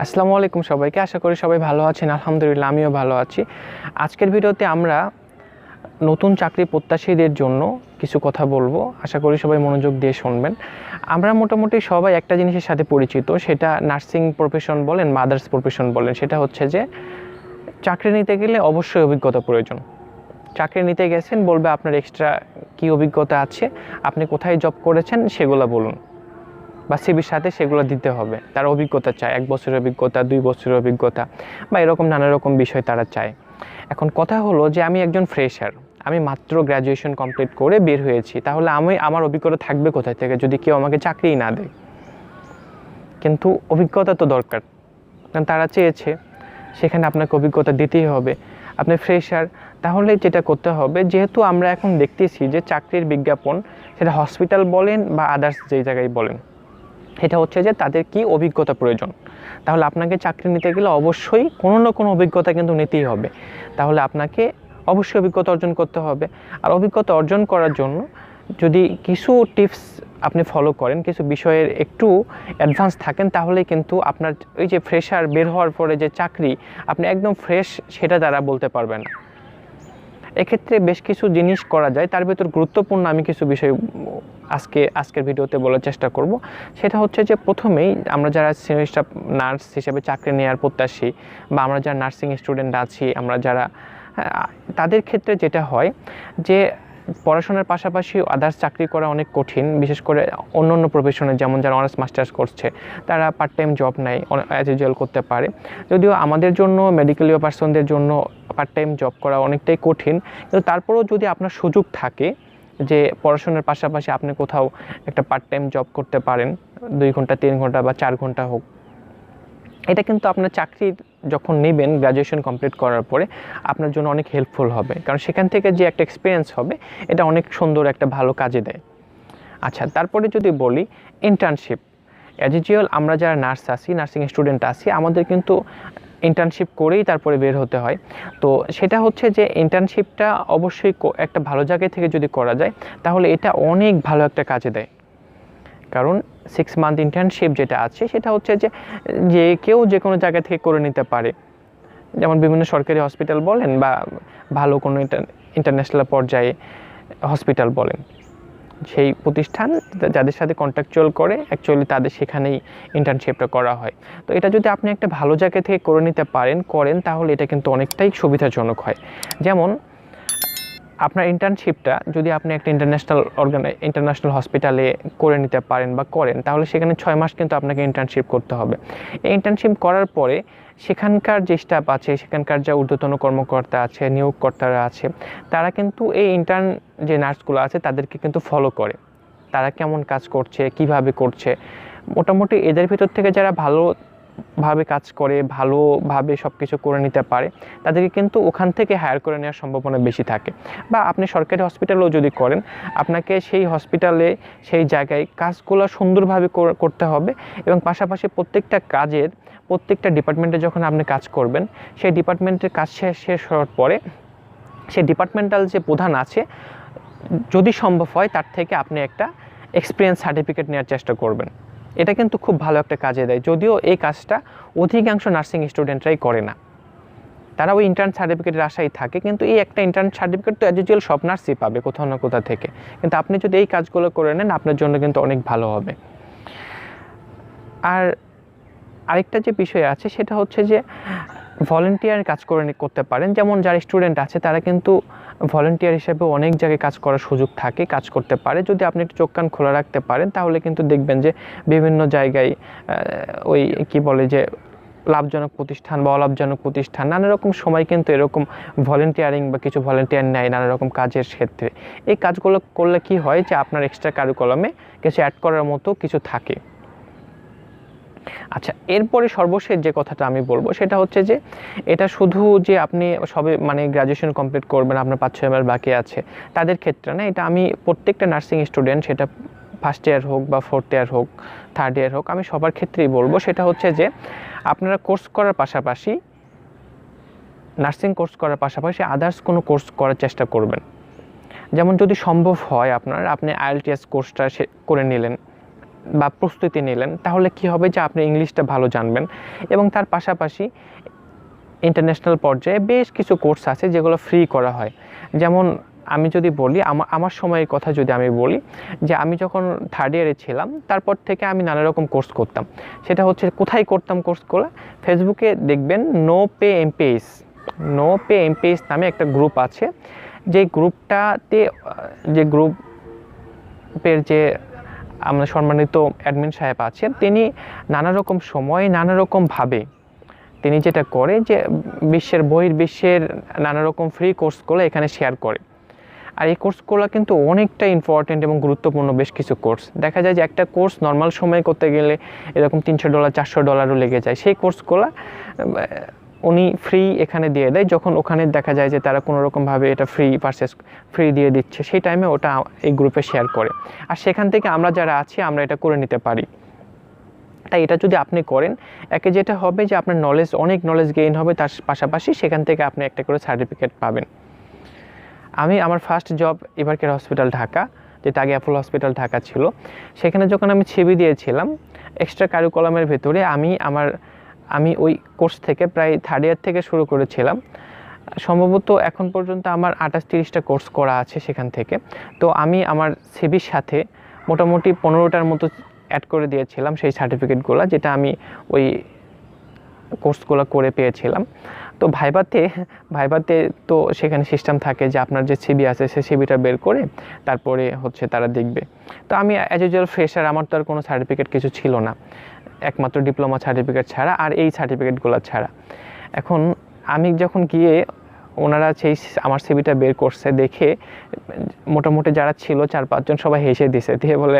আসসালামু আলাইকুম সবাইকে। আশা করি সবাই ভালো আছেন। আলহামদুলিল্লাহ আমিও ভালো আছি। আজকের ভিডিওতে আমরা নতুন চাকরি প্রত্যাশীদের জন্য কিছু কথা বলবো। আশা করি সবাই মনোযোগ দিয়ে শুনবেন। আমরা মোটামুটি সবাই একটা জিনিসের সাথে পরিচিত, সেটা নার্সিং প্রফেশন বলেন বা আদার্স প্রফেশন বলেন, সেটা হচ্ছে যে চাকরি নিতে গেলে অবশ্যই অভিজ্ঞতা প্রয়োজন। চাকরি নিতে গেছেন, বলবে আপনার এক্সট্রা কী অভিজ্ঞতা আছে, আপনি কোথায় জব করেছেন সেগুলো বলুন, বা সিভির সাথে সেগুলো দিতে হবে। তার অভিজ্ঞতা চায়, 1 বছরের অভিজ্ঞতা, 2 বছরের অভিজ্ঞতা বা এরকম নানা রকম বিষয় তারা চায়। এখন কথা হলো যে আমি একজন ফ্রেশার, আমি মাত্র গ্র্যাজুয়েশন কমপ্লিট করে বের হয়েছি, তাহলে আমার অভিজ্ঞতা থাকবে কোথায় থেকে যদি কেউ আমাকে চাকরিই না দেয়? কিন্তু অভিজ্ঞতা তো দরকার, কারণ তারা চেয়েছে, সেখানে আপনাকে অভিজ্ঞতা দিতেই হবে। আপনি ফ্রেশার, তাহলে যেটা করতে হবে, যেহেতু আমরা এখন দেখতেছি যে চাকরির বিজ্ঞাপন, সেটা হসপিটাল বলেন বা আদার্স যেই জায়গায় বলেন, এটা হচ্ছে যে তাদের কি অভিজ্ঞতা প্রয়োজন। তাহলে আপনাকে চাকরি নিতে গেলে অবশ্যই কোনো না কোনো অভিজ্ঞতা কিন্তু নিতেই হবে। তাহলে আপনাকে অবশ্যই অভিজ্ঞতা অর্জন করতে হবে। আর অভিজ্ঞতা অর্জন করার জন্য যদি কিছু টিপস আপনি ফলো করেন, কিছু বিষয়ের একটু অ্যাডভান্স থাকেন, তাহলে কিন্তু আপনার ওই যে ফ্রেশার বের হওয়ার পরে যে চাকরি, আপনি একদম ফ্রেশ সেটা তারা বলতে পারবে না। এক্ষেত্রে বেশ কিছু জিনিস করা যায়, তার ভিতর গুরুত্বপূর্ণ আমি কিছু বিষয় আজকের ভিডিওতে বলার চেষ্টা করব। সেটা হচ্ছে যে প্রথমেই আমরা যারা সিনিয়র স্টাফ নার্স হিসেবে চাকরি নেওয়ার প্রত্যাশী, বা আমরা যারা নার্সিং স্টুডেন্ট আছি, আমরা যারা তাদের ক্ষেত্রে যেটা হয় যে পড়াশোনার পাশাপাশি আদার্স চাকরি করা অনেক কঠিন। বিশেষ করে অন্য অন্য প্রফেশনে, যেমন যারা অনার্স মাস্টার্স করছে, তারা পার্ট টাইম জব নেয়, অ্যাজ ইউজুয়াল করতে পারে। যদিও আমাদের জন্য, মেডিকেল পার্সনদের জন্য পার্ট টাইম জব করা অনেকটাই কঠিন, কিন্তু তারপরেও যদি আপনার সুযোগ থাকে যে পড়াশোনার পাশাপাশি আপনি কোথাও একটা পার্ট টাইম জব করতে পারেন, 2 ঘন্টা 3 ঘন্টা বা 4 ঘন্টা হোক, এটা কিন্তু আপনার চাকরি যখন নেবেন গ্র্যাজুয়েশন কমপ্লিট করার পরে আপনার জন্য অনেক হেল্পফুল হবে। কারণ সেখান থেকে যে একটা এক্সপিরিয়েন্স হবে, এটা অনেক সুন্দর একটা ভালো কাজে দেয়। আচ্ছা, তারপরে যদি বলি ইন্টার্নশিপ, অ্যাজ ইউজুয়াল আমরা যারা নার্স আছি, নার্সিং স্টুডেন্ট আছি, আমাদের কিন্তু ইন্টার্নশিপ করেই তারপরে বের হতে হয়। তো সেটা হচ্ছে যে ইন্টার্নশিপটা অবশ্যই একটা ভালো জায়গা থেকে যদি করা যায়, তাহলে এটা অনেক ভালো একটা কাজে দেয়। কারণ 6 মান্থ ইন্টার্নশিপ যেটা আছে, সেটা হচ্ছে যে কেউ যে কোনো জায়গা থেকে করে নিতে পারে। যেমন বিভিন্ন সরকারি হসপিটাল বলেন বা ভালো কোনো ইন্টারন্যাশনাল পর্যায়ে হসপিটাল বলেন, সেই প্রতিষ্ঠান যাদের সাথে কন্ট্রাকচুয়াল করে অ্যাকচুয়ালি তাদের সেখানেই ইন্টার্নশিপটা করা হয়। তো এটা যদি আপনি একটা ভালো জায়গা থেকে করে নিতে করেন, তাহলে এটা কিন্তু অনেকটাই সুবিধাজনক হয়। যেমন আপনার ইন্টার্নশিপটা যদি আপনি একটা ইন্টারন্যাশনাল হসপিটালে করে নিতে পারেন বা করেন, তাহলে সেখানে 6 মাস কিন্তু আপনাকে ইন্টার্নশিপ করতে হবে। এই ইন্টার্নশিপ করার পরে সেখানকার যে স্টাফ আছে, সেখানকার যা ঊর্ধ্বতন কর্মকর্তা আছে, নিয়োগকর্তারা আছে, তারা কিন্তু এই ইন্টার্ন যে নার্সগুলো আছে তাদেরকে কিন্তু ফলো করে, তারা কেমন কাজ করছে, কিভাবে করছে। মোটামুটি এদের ভিতর থেকে যারা ভালোভাবে কাজ করে, ভালোভাবে সব কিছু করে নিতে পারে, তাদেরকে কিন্তু ওখান থেকে হায়ার করে নেওয়ার সম্ভাবনা বেশি থাকে। বা আপনি সরকারি হসপিটালেও যদি করেন, আপনাকে সেই হসপিটালে সেই জায়গায় কাজগুলো সুন্দরভাবে করতে হবে, এবং পাশাপাশি প্রত্যেকটা ডিপার্টমেন্টে যখন আপনি কাজ করবেন, সেই ডিপার্টমেন্টের কাজ শেষ হওয়ার পরে সেই ডিপার্টমেন্টাল যে প্রধান আছে, যদি সম্ভব হয় তার থেকে আপনি একটা এক্সপিরিয়েন্স সার্টিফিকেট নেওয়ার চেষ্টা করবেন। এটা কিন্তু খুব ভালো একটা কাজে দেয়। যদিও এই কাজটা অধিকাংশ নার্সিং স্টুডেন্টরাই করে না, তারা ওই ইন্টার্ন সার্টিফিকেটের আশায় থাকে, কিন্তু এই একটা ইন্টার্ন সার্টিফিকেট তো অ্যাজ ইউজুয়াল সব নার্সই পাবে কোথাও না কোথা থেকে। কিন্তু আপনি যদি এই কাজগুলো করে নেন, আপনার জন্য কিন্তু অনেক ভালো হবে। আর আরেকটা যে বিষয় আছে, সেটা হচ্ছে যে ভলেন্টিয়ার কাজ করতে পারেন। যেমন যারা স্টুডেন্ট আছে, তারা কিন্তু ভলেন্টিয়ার হিসেবে অনেক জায়গায় কাজ করার সুযোগ থাকে, কাজ করতে পারে। যদি আপনি একটু চোখ কান খোলা রাখতে পারেন, তাহলে কিন্তু দেখবেন যে বিভিন্ন জায়গায় ওই কি বলে যে লাভজনক প্রতিষ্ঠান বা অলাভজনক প্রতিষ্ঠান, নানা রকম সময় কিন্তু এরকম ভলেন্টিয়ারিং বা কিছু ভলেন্টিয়ার নেয় নানা রকম কাজের ক্ষেত্রে। এই কাজগুলো করলে কি হয় যে আপনার এক্সট্রা কারিকুলামে কিছু অ্যাড করার মতো কিছু থাকে। আচ্ছা, এরপরে সর্বশেষ যে কথাটা আমি বলবো, সেটা হচ্ছে যে এটা শুধু যে আপনি সবে গ্র্যাজুয়েশন কমপ্লিট করবেন, আপনার 5-6 মাস বাকি আছে, তাদের ক্ষেত্রে না। এটা আমি প্রত্যেকটা নার্সিং স্টুডেন্ট, সেটা ফার্স্ট ইয়ার হোক বা 4th ইয়ার হোক, 3rd ইয়ার হোক, আমি সবার ক্ষেত্রেই বলবো। সেটা হচ্ছে যে আপনারা কোর্স করার পাশাপাশি, নার্সিং কোর্স করার পাশাপাশি আদার্স কোনো কোর্স করার চেষ্টা করবেন। যেমন যদি সম্ভব হয় আপনি IELTS কোর্সটা করে নিলেন, বা প্রস্তুতি নিলেন, তাহলে কি হবে যে আপনি ইংলিশটা ভালো জানবেন। এবং তার পাশাপাশি ইন্টারন্যাশনাল পর্যায়ে বেশ কিছু কোর্স আছে যেগুলো ফ্রি করা হয়। যেমন আমি যদি বলি আমার সময়ের কথা যদি আমি বলি, যে আমি যখন থার্ড ইয়ারে ছিলাম তারপর থেকে আমি নানা রকম কোর্স করতাম। সেটা হচ্ছে কোথায় করতাম কোর্সগুলো? ফেসবুকে দেখবেন নো পে এমপিএস নামে একটা গ্রুপ আছে। যে গ্রুপটাতে যে গ্রুপের যে আমরা সম্মানিত অ্যাডমিন সাহেব আছেন, তিনি নানা রকম সময় নানা রকমভাবে তিনি যেটা করে যে বহির্বিশ্বের নানা রকম ফ্রি কোর্সগুলো এখানে শেয়ার করে। আর এই কোর্সগুলো কিন্তু অনেকটা ইম্পর্টেন্ট এবং গুরুত্বপূর্ণ বেশ কিছু কোর্স। দেখা যায় যে একটা কোর্স নর্মাল সময়ে করতে গেলে এরকম $300 $400 লেগে যায়। সেই কোর্সগুলো উনি ফ্রি এখানে দিয়ে দেয়। যখন ওখানে দেখা যায় যে তারা কোনো রকমভাবে এটা ফ্রি দিয়ে দিচ্ছে, সেই টাইমে ওটা এই গ্রুপে শেয়ার করে। আর সেখান থেকে আমরা যারা আছি আমরা এটা করে নিতে পারি। তাই এটা যদি আপনি করেন, একে যেটা হবে যে আপনার অনেক নলেজ গেইন হবে, তার পাশাপাশি সেখান থেকে আপনি একটা করে সার্টিফিকেট পাবেন। আমার ফার্স্ট জব এবারকের হসপিটাল ঢাকা, যেটা আগে অ্যাপোলো হসপিটাল ঢাকা ছিল, সেখানে যখন আমি সিভি দিয়েছিলাম এক্সট্রা কারিকুলামের ভেতরে আমি ওই কোর্স থেকে প্রায় থার্ড ইয়ার থেকে শুরু করেছিলাম। সম্ভবত এখন পর্যন্ত আমার 28-30টা কোর্স করা আছে সেখান থেকে। তো আমি আমার সিভির সাথে মোটামুটি 15টার মতো অ্যাড করে দিয়েছিলাম সেই সার্টিফিকেটগুলো, যেটা আমি ওই কোর্সগুলো করে পেয়েছিলাম। তো ভাইভাতে তো সেখানে সিস্টেম থাকে যে আপনার যে সিভি আছে সেই সিভিটা বের করে তারপরে হচ্ছে তারা দেখবে। তো আমি অ্যাজ ইউজুয়াল ফ্রেশার, আমার তো আর কোনো সার্টিফিকেট কিছু ছিল না, একমাত্র ডিপ্লোমা সার্টিফিকেট ছাড়া আর এই সার্টিফিকেটগুলো ছাড়া। এখন আমি যখন গিয়ে ওনারা আমার সিভিটা বের করছে দেখে মোটামুটি যারা ছিল 4-5 জন সবাই হেসে দিছে, দিয়ে বলে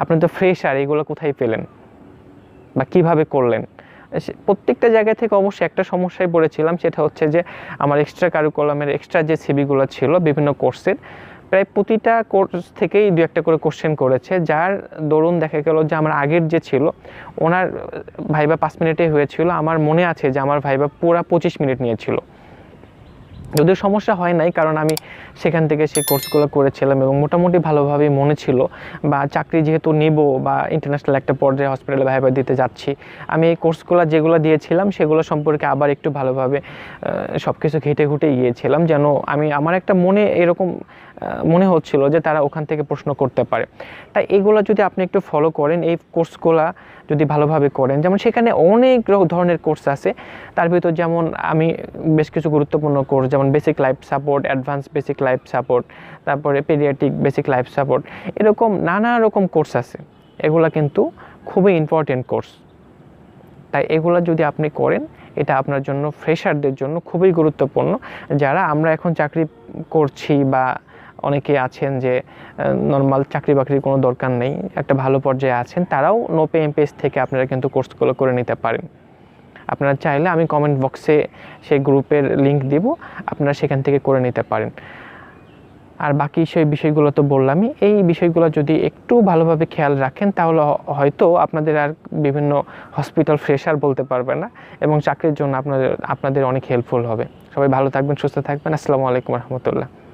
আপনি তো ফ্রেশার, এগুলো কোথায় পেলেন বা কিভাবে করলেন? প্রত্যেকটা জায়গা থেকে অবশ্যই একটা সমস্যায় পড়েছিলাম, সেটা হচ্ছে যে আমার এক্সট্রা কারিকুলামের এক্সট্রা যে সিভিগুলো ছিল বিভিন্ন কোর্সের, প্রায় প্রতিটা কোর্স থেকেই 2-1টা করে কোশ্চেন করেছে, যার দরুন দেখা গেল যে আমার আগের যে ছিল ওনার ভাইবা 5 মিনিটে হয়েছিল। আমার মনে আছে যে আমার ভাইবা পুরা 25 মিনিট নিয়েছিল। যদিও সমস্যা হয় নাই, কারণ আমি সেখান থেকে সেই কোর্সগুলো করেছিলাম এবং মোটামুটি ভালোভাবেই মনে ছিল, বা চাকরি যেহেতু নেব বা ইন্টারন্যাশনাল একটা পর্যায়ে হসপিটালে ভাইবা দিতে যাচ্ছি, আমি এই কোর্সগুলো যেগুলো দিয়েছিলাম সেগুলো সম্পর্কে আবার একটু ভালোভাবে সব কিছু ঘেটে গিয়েছিলাম, যেন আমার একটা এরকম মনে হচ্ছিল যে তারা ওখান থেকে প্রশ্ন করতে পারে। তাই এগুলো যদি আপনি একটু ফলো করেন, এই কোর্সগুলো যদি ভালোভাবে করেন, যেমন সেখানে অনেক ধরনের কোর্স আছে, তার ভিতর যেমন আমি বেশ কিছু গুরুত্বপূর্ণ কোর্স যেমন basic life support, advance basic life support, তারপরে পেডিয়াট্রিক বেসিক লাইফ সাপোর্ট, এরকম নানা রকম কোর্স আছে। এগুলো কিন্তু খুবই ইম্পর্টেন্ট কোর্স। তাই এগুলো যদি আপনি করেন, এটা আপনার জন্য, ফ্রেশারদের জন্য খুবই গুরুত্বপূর্ণ। যারা আমরা এখন চাকরি করছি বা অনেকে আছেন যে নর্মাল চাকরি বাকরির কোনো দরকার নেই, একটা ভালো পর্যায়ে আছেন, তারাও নো পে এমপিএস থেকে আপনারা কিন্তু কোর্সগুলো করে নিতে পারেন। আপনারা চাইলে আমি কমেন্ট বক্সে সেই গ্রুপের লিঙ্ক দিব, আপনারা সেখান থেকে করে নিতে পারেন। আর বাকি সেই বিষয়গুলো তো বললামই, এই বিষয়গুলো যদি একটু ভালোভাবে খেয়াল রাখেন তাহলে হয়তো আপনাদের আর বিভিন্ন হসপিটাল ফ্রেশার বলতে পারবে না এবং চাকরির জন্য আপনাদের অনেক হেল্পফুল হবে। সবাই ভালো থাকবেন, সুস্থ থাকবেন। আসসালামু আলাইকুম রহমতুল্লাহ।